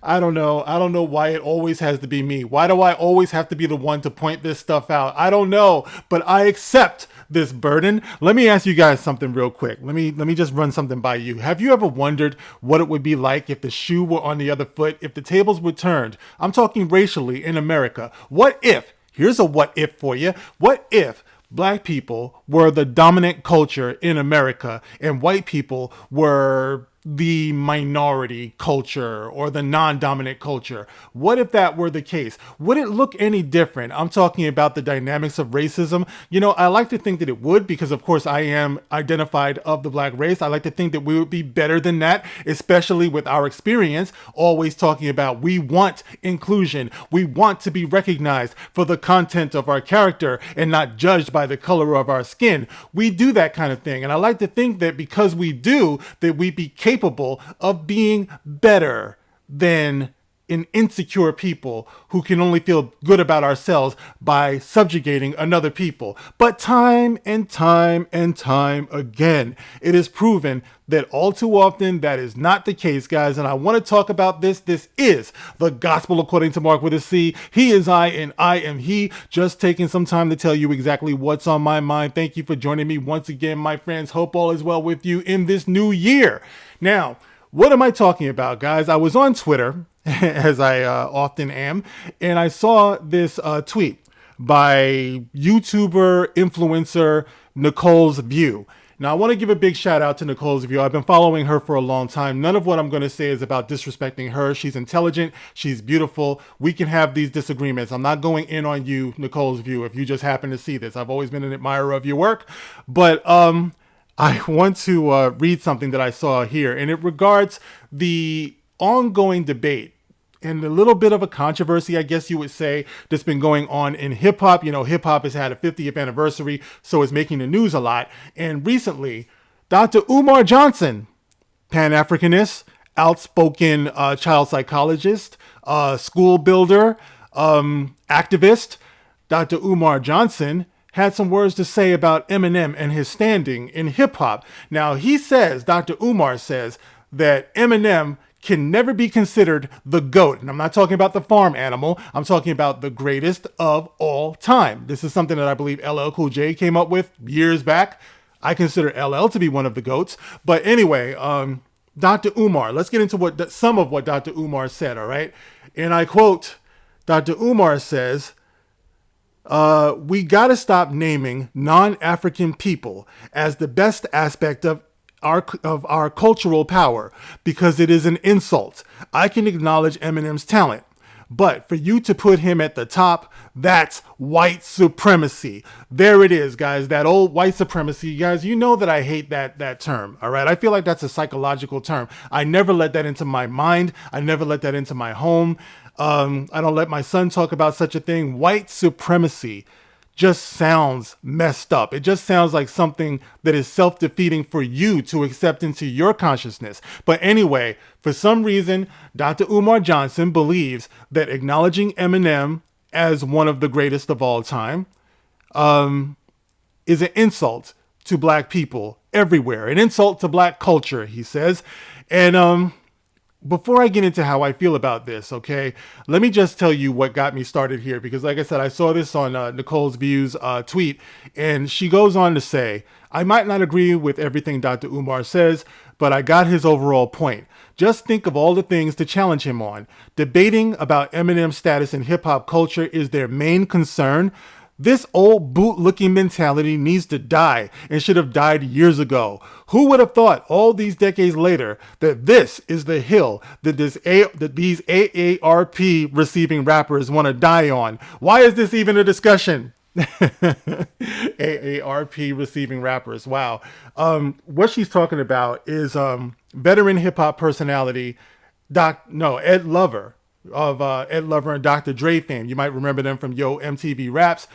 I don't know. I don't know why it always has to be me. Why do I always have to be the one to point this stuff out? I don't know, but I accept this burden. Let me ask you guys something real quick. Let me just run something by you. Have you ever wondered what it would be like if the shoe were on the other foot, if the tables were turned? I'm talking racially in America. What if? Here's a what if for you. What if black people were the dominant culture in America and white people were the minority culture or the non-dominant culture? What if that were the case? Would it look any different? I'm talking about the dynamics of racism. You know, I like to think that it would because of course I am identified of the black race. I like to think that we would be better than that, especially with our experience, always talking about we want inclusion. We want to be recognized for the content of our character and not judged by the color of our skin. We do that kind of thing. And I like to think that because we do, that we be capable of being better than an insecure people who can only feel good about ourselves by subjugating another people. But time and time and time again, it is proven that all too often that is not the case, guys. And I want to talk about this. This is the gospel according to Mark with a C. He is I and I am he. Just taking some time to tell you exactly what's on my mind. Thank you for joining me once again, my friends. Hope all is well with you in this new year. Now, what am I talking about, guys? I was on Twitter, as I often am, and I saw this tweet by YouTuber influencer Nicole's View. Now, I want to give a big shout out to Nicole's View. I've been following her for a long time. None of what I'm going to say is about disrespecting her. She's intelligent. She's beautiful. We can have these disagreements. I'm not going in on you, Nicole's View, if you just happen to see this. I've always been an admirer of your work. But I want to read something that I saw here, and it regards the ongoing debate and a little bit of a controversy, I guess you would say, that's been going on in hip hop. You know, hip hop has had a 50th anniversary, so it's making the news a lot. And recently, Dr. Umar Johnson, Pan-Africanist, outspoken child psychologist, school builder, activist, Dr. Umar Johnson had some words to say about Eminem and his standing in hip hop. Now, he says, Dr. Umar says, that Eminem can never be considered the GOAT. And I'm not talking about the farm animal. I'm talking about the greatest of all time. This is something that I believe LL Cool J came up with years back. I consider LL to be one of the GOATs. But anyway, Dr. Umar, let's get into some of what Dr. Umar said, all right? And I quote, Dr. Umar says, we got to stop naming non-African people as the best aspect of our cultural power because it is an insult. I can acknowledge Eminem's talent, but for you to put him at the top, that's white supremacy. There it is, guys. That old white supremacy, guys. You know that I hate that term. All right. I feel like that's a psychological term. I never let that into my mind. I never let that into my home. I don't let my son talk about such a thing. White supremacy just sounds messed up. It just sounds like something that is self-defeating for you to accept into your consciousness. But anyway, for some reason, Dr. Umar Johnson believes that acknowledging Eminem as one of the greatest of all time is an insult to black people everywhere, an insult to black culture, he says. And before I get into how I feel about this, okay, let me just tell you what got me started here. Because like I said, I saw this on Nicole's Views tweet, and she goes on to say, I might not agree with everything Dr. Umar says, but I got his overall point. Just think of all the things to challenge him on. Debating about Eminem's status in hip hop culture is their main concern. This old boot-looking mentality needs to die and should have died years ago. Who would have thought all these decades later that this is the hill that these AARP receiving rappers want to die on? Why is this even a discussion? AARP receiving rappers. Wow. What she's talking about is veteran hip-hop personality Ed Lover of Ed Lover and Dr. Dre fame. You might remember them from Yo MTV Raps.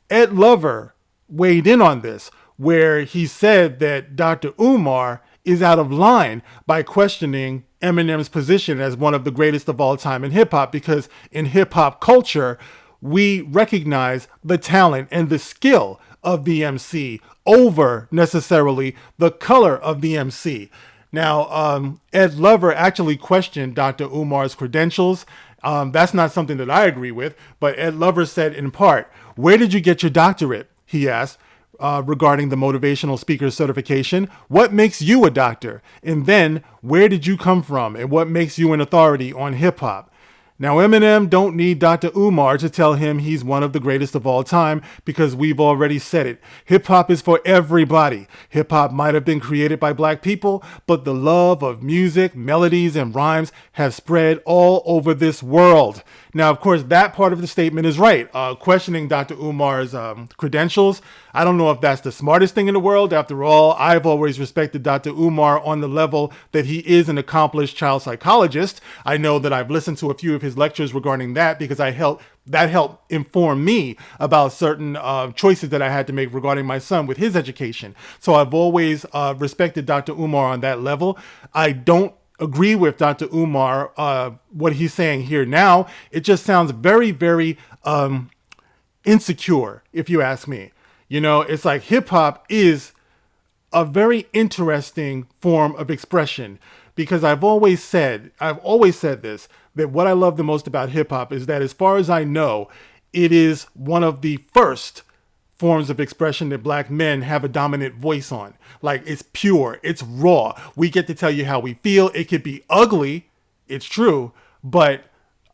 Ed Lover weighed in on this, where he said that Dr. Umar is out of line by questioning Eminem's position as one of the greatest of all time in hip hop, because in hip hop culture, we recognize the talent and the skill of the MC over necessarily the color of the MC. Now, Ed Lover actually questioned Dr. Umar's credentials. That's not something that I agree with, but Ed Lover said in part, "Where did you get your doctorate?" he asked, regarding the motivational speaker certification. What makes you a doctor? And then, where did you come from? And what makes you an authority on hip hop? Now, Eminem don't need Dr. Umar to tell him he's one of the greatest of all time, because we've already said it. Hip hop is for everybody. Hip hop might have been created by black people, but the love of music, melodies, and rhymes have spread all over this world. Now, of course, that part of the statement is right. Questioning Dr. Umar's credentials, I don't know if that's the smartest thing in the world. After all, I've always respected Dr. Umar on the level that he is an accomplished child psychologist. I know that I've listened to a few of his lectures regarding that, because that helped inform me about certain choices that I had to make regarding my son with his education. So I've always respected Dr. Umar on that level. I don't agree with Dr. Umar, what he's saying here now. It just sounds very, very insecure, if you ask me. You know, it's like hip hop is a very interesting form of expression, because I've always said this, that what I love the most about hip hop is that, as far as I know, it is one of the first forms of expression that black men have a dominant voice on. Like, it's pure, it's raw. We get to tell you how we feel. It could be ugly, it's true, but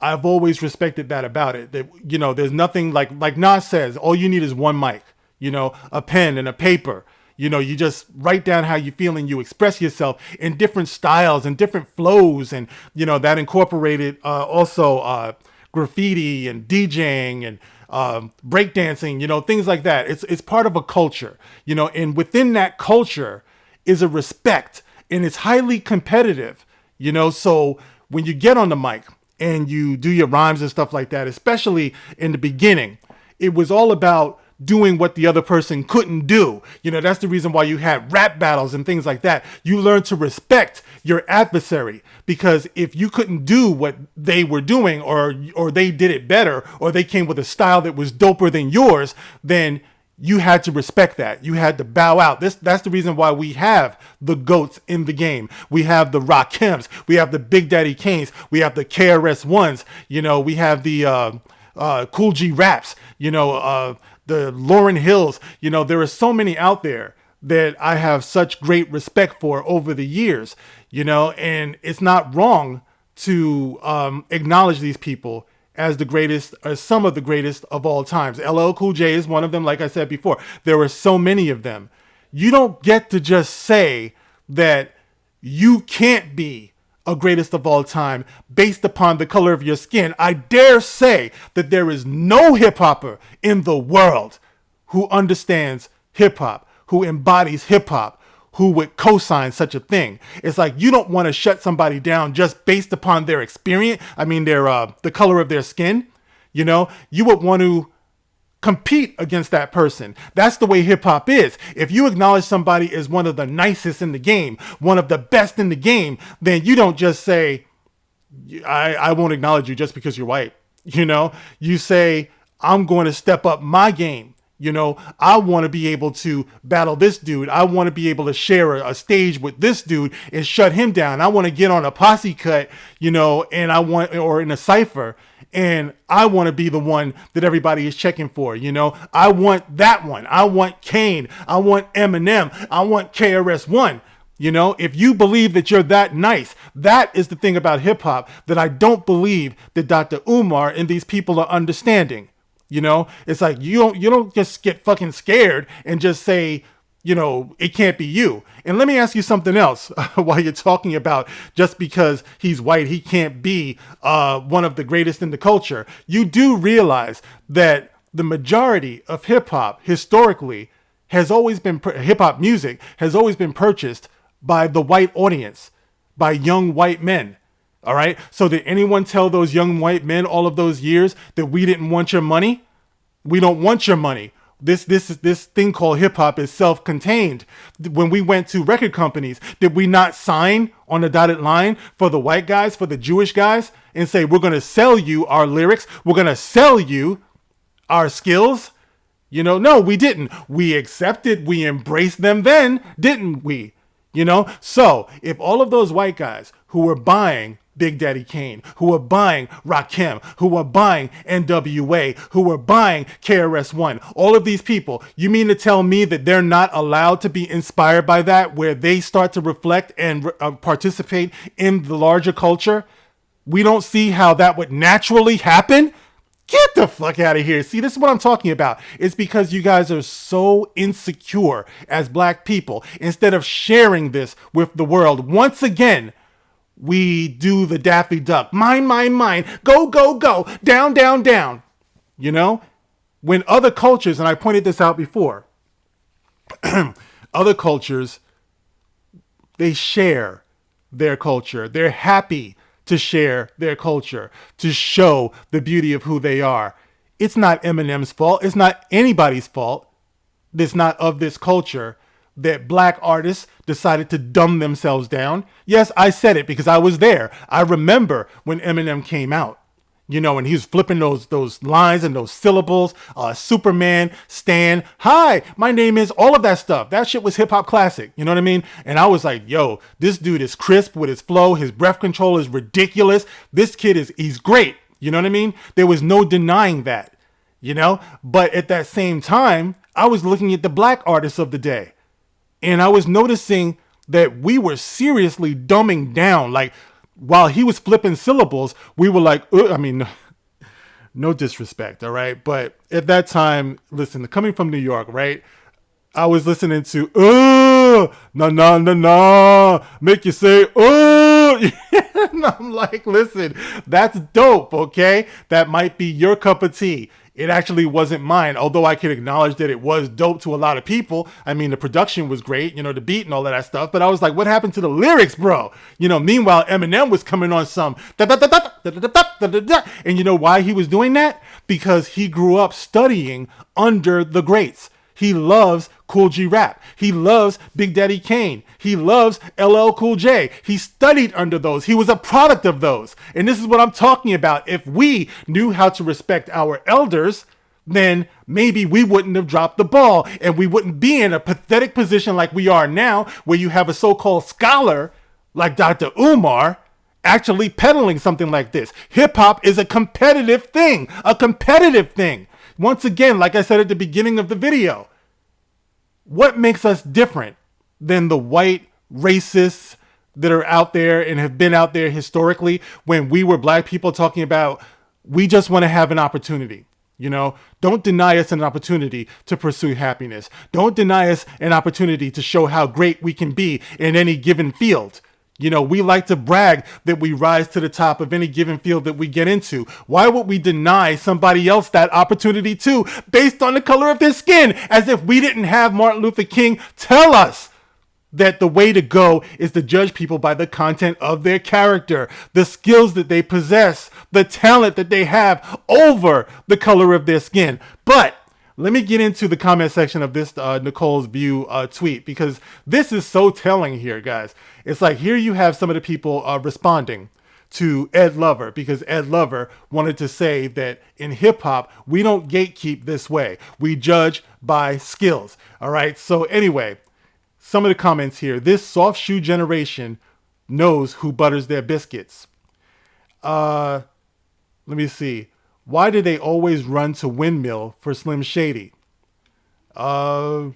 I've always respected that about it. That, you know, there's nothing like Nas says, all you need is one mic, you know, a pen and a paper. You know, you just write down how you feel and you express yourself in different styles and different flows. And, you know, that incorporated also graffiti and DJing and breakdancing, you know, things like that. It's part of a culture, you know, and within that culture is a respect, and it's highly competitive, you know. So when you get on the mic and you do your rhymes and stuff like that, especially in the beginning, it was all about doing what the other person couldn't do. You know, that's the reason why you had rap battles and things like that. You learn to respect your adversary, because if you couldn't do what they were doing, or they did it better, or they came with a style that was doper than yours, then you had to respect that. You had to bow out. That's the reason why we have the GOATs in the game. We have the Rakims, we have the Big Daddy Kanes, we have the KRS-Ones, you know, we have the Cool G Raps, you know, the Lauryn Hills. You know, there are so many out there that I have such great respect for over the years, you know, and it's not wrong to acknowledge these people as the greatest, as some of the greatest of all times. LL Cool J is one of them. Like I said before, there were so many of them. You don't get to just say that you can't be a greatest of all time based upon the color of your skin. I dare say that there is no hip hopper in the world who understands hip hop, who embodies hip hop, who would co-sign such a thing. It's like, you don't want to shut somebody down just based upon their experience. I mean, the color of their skin. You know, you would want to compete against that person. That's the way hip hop is. If you acknowledge somebody as one of the nicest in the game, one of the best in the game, then you don't just say, I won't acknowledge you just because you're white. You know, you say, I'm going to step up my game. You know, I want to be able to battle this dude. I want to be able to share a stage with this dude and shut him down. I want to get on a posse cut, you know, and or in a cypher, and I want to be the one that everybody is checking for. You know, I want that one. I want Kane. I want Eminem. I want KRS-One. You know, if you believe that you're that nice, that is the thing about hip hop that I don't believe that Dr. Umar and these people are understanding. You know, it's like, you don't just get fucking scared and just say, you know, it can't be you. And let me ask you something else while you're talking about just because he's white, he can't be one of the greatest in the culture. You do realize that the majority of hip hop historically has always been, hip hop music has always been purchased by the white audience, by young white men. All right. So did anyone tell those young white men all of those years that we didn't want your money? We don't want your money. This thing called hip hop is self-contained. When we went to record companies, did we not sign on the dotted line for the white guys, for the Jewish guys, and say, we're going to sell you our lyrics, we're going to sell you our skills? You know, no, we didn't. We accepted, we embraced them then, didn't we? You know? So if all of those white guys who were buying Big Daddy Kane, who were buying Rakim, who were buying NWA, who were buying KRS-One, all of these people, you mean to tell me that they're not allowed to be inspired by that, where they start to reflect and participate in the larger culture? We don't see how that would naturally happen? Get the fuck out of here. See, this is what I'm talking about. It's because you guys are so insecure as black people. Instead of sharing this with the world, once again, we do the Daffy Duck. Mine, mine, mine. Go, go, go. Down, down, down. You know? When other cultures, and I pointed this out before, other cultures, they share their culture. They're happy to share their culture, to show the beauty of who they are. It's not Eminem's fault. It's not anybody's fault. It's not of this culture that black artists decided to dumb themselves down. Yes, I said it because I was there. I remember when Eminem came out, you know, and he was flipping those lines and those syllables, Superman, Stan, hi, my name is, all of that stuff. That shit was hip hop classic. You know what I mean? And I was like, yo, this dude is crisp with his flow. His breath control is ridiculous. This kid he's great. You know what I mean? There was no denying that, you know? But at that same time, I was looking at the black artists of the day, and I was noticing that we were seriously dumbing down. Like, while he was flipping syllables, we were like, I mean, no disrespect, all right? But at that time, listen, coming from New York, right? I was listening to, na na na na, make you say, and I'm like, listen, that's dope, okay? That might be your cup of tea. It actually wasn't mine, although I can acknowledge that it was dope to a lot of people. I mean, the production was great, you know, the beat and all of that stuff. But I was like, what happened to the lyrics, bro? You know, meanwhile, Eminem was coming on some and you know why he was doing that? Because he grew up studying under the greats. He loves Cool G Rap. He loves Big Daddy Kane. He loves LL Cool J. He studied under those. He was a product of those. And this is what I'm talking about. If we knew how to respect our elders, then maybe we wouldn't have dropped the ball, and we wouldn't be in a pathetic position like we are now, where you have a so-called scholar like Dr. Umar actually peddling something like this. Hip hop is a competitive thing. A competitive thing. Once again, like I said at the beginning of the video, what makes us different than the white racists that are out there and have been out there historically, when we were black people talking about, we just want to have an opportunity? You know, don't deny us an opportunity to pursue happiness. Don't deny us an opportunity to show how great we can be in any given field. You know, we like to brag that we rise to the top of any given field that we get into. Why would we deny somebody else that opportunity too, based on the color of their skin? As if we didn't have Martin Luther King tell us that the way to go is to judge people by the content of their character, the skills that they possess, the talent that they have over the color of their skin. But let me get into the comment section of this Nicole's View tweet, because this is so telling here, guys. It's like, here you have some of the people responding to Ed Lover, because Ed Lover wanted to say that in hip hop, we don't gatekeep this way. We judge by skills. All right. So anyway, some of the comments here. This soft shoe generation knows who butters their biscuits. Let me see. Why do they always run to Windmill for Slim Shady? You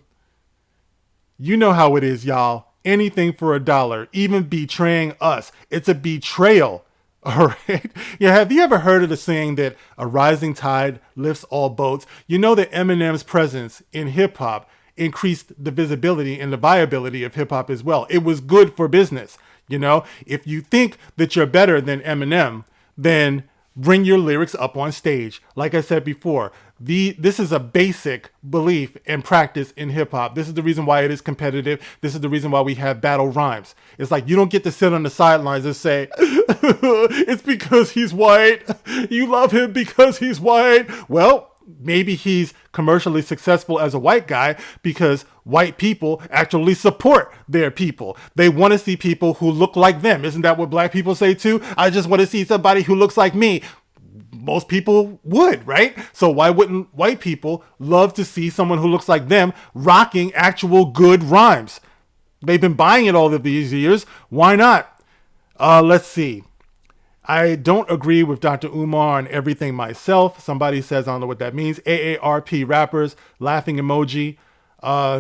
know how it is, y'all. Anything for $1, even betraying us. It's a betrayal. All right. Yeah. Have you ever heard of the saying that a rising tide lifts all boats? You know that Eminem's presence in hip hop increased the visibility and the viability of hip hop as well. It was good for business. You know, if you think that you're better than Eminem, then bring your lyrics up on stage. Like I said before, this is a basic belief and practice in hip hop. This is the reason why it is competitive. This is the reason why we have battle rhymes. It's like, you don't get to sit on the sidelines and say, it's because he's white. You love him because he's white. Well, maybe he's commercially successful as a white guy because white people actually support their people. They want to see people who look like them. Isn't that what black people say too? I just want to see somebody who looks like me. Most people would, right? So why wouldn't white people love to see someone who looks like them rocking actual good rhymes? They've been buying it all of these years. Why not? Let's see. I don't agree with Dr. Umar on everything myself. Somebody says, I don't know what that means. AARP rappers, laughing emoji.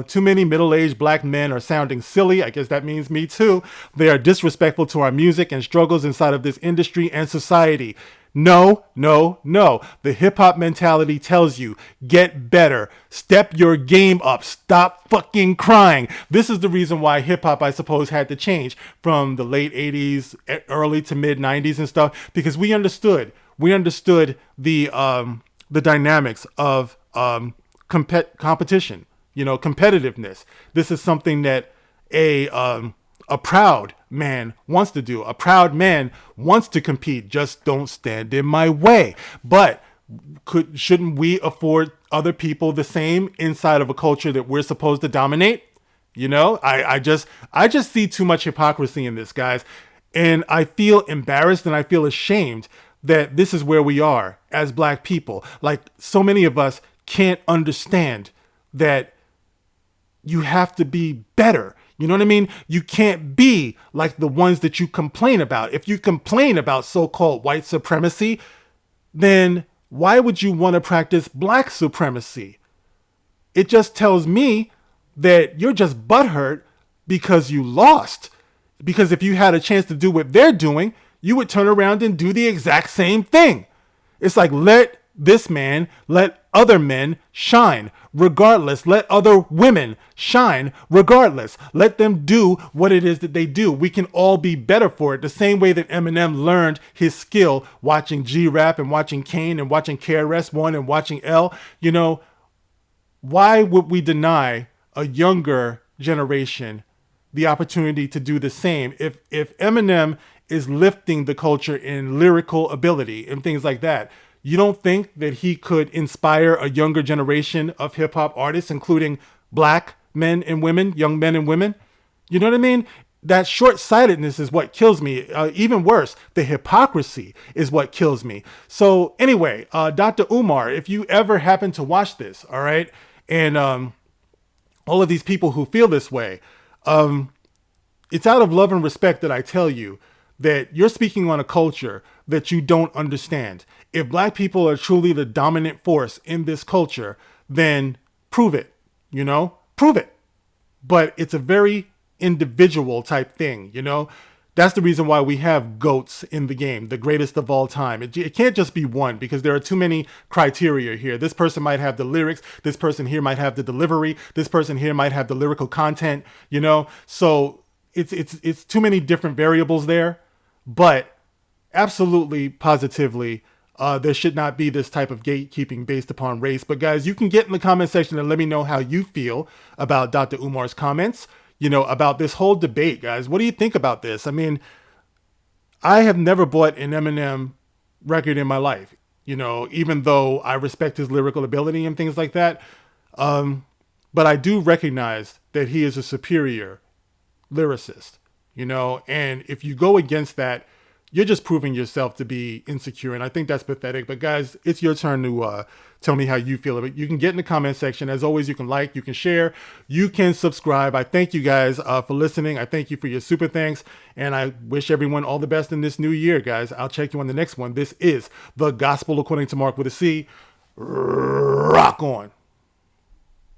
Too many middle-aged black men are sounding silly. I guess that means me too. They are disrespectful to our music and struggles inside of this industry and society. No, no, no. The hip-hop mentality tells you, get better. Step your game up. Stop fucking crying. This is the reason why hip-hop, I suppose, had to change from the late 80s, early to mid 90s and stuff, because we understood. We understood the dynamics of competition, competitiveness. This is something that a proud man wants to do. A proud man wants to compete. Just don't stand in my way. But shouldn't we afford other people the same inside of a culture that we're supposed to dominate? I just see too much hypocrisy in this, guys. And I feel embarrassed and I feel ashamed that this is where we are as black people. Like, so many of us can't understand that you have to be better. You know what I mean? You can't be like the ones that you complain about. If you complain about so-called white supremacy, then why would you want to practice black supremacy? It just tells me that you're just butthurt because you lost. Because if you had a chance to do what they're doing, you would turn around and do the exact same thing. It's like, let other men shine regardless. Let other women shine regardless. Let them do what it is that they do. We can all be better for it. The same way that Eminem learned his skill watching G-Rap and watching Kane and watching KRS-One and watching L. Why would we deny a younger generation the opportunity to do the same? If Eminem is lifting the culture in lyrical ability and things like that, you don't think that he could inspire a younger generation of hip hop artists, including black men and women, young men and women? You know what I mean? That short-sightedness is what kills me. Even worse, the hypocrisy is what kills me. So anyway, Dr. Umar, if you ever happen to watch this, all right, and all of these people who feel this way, it's out of love and respect that I tell you that you're speaking on a culture that you don't understand. If black people are truly the dominant force in this culture, then prove it, prove it. But it's a very individual type thing, That's the reason why we have GOATs in the game, the greatest of all time. It can't just be one, because there are too many criteria here. This person might have the lyrics. This person here might have the delivery. This person here might have the lyrical content, So it's too many different variables there. But absolutely, positively, there should not be this type of gatekeeping based upon race. But guys, you can get in the comment section and let me know how you feel about Dr. Umar's comments, about this whole debate, guys. What do you think about this? I mean, I have never bought an Eminem record in my life, even though I respect his lyrical ability and things like that. But I do recognize that he is a superior lyricist, and if you go against that, you're just proving yourself to be insecure. And I think that's pathetic. But guys, it's your turn to tell me how you feel about it. You can get in the comment section. As always, you can like, you can share, you can subscribe. I thank you guys for listening. I thank you for your super thanks. And I wish everyone all the best in this new year, guys. I'll check you on the next one. This is The Gospel According to Mark with a C. Rock on.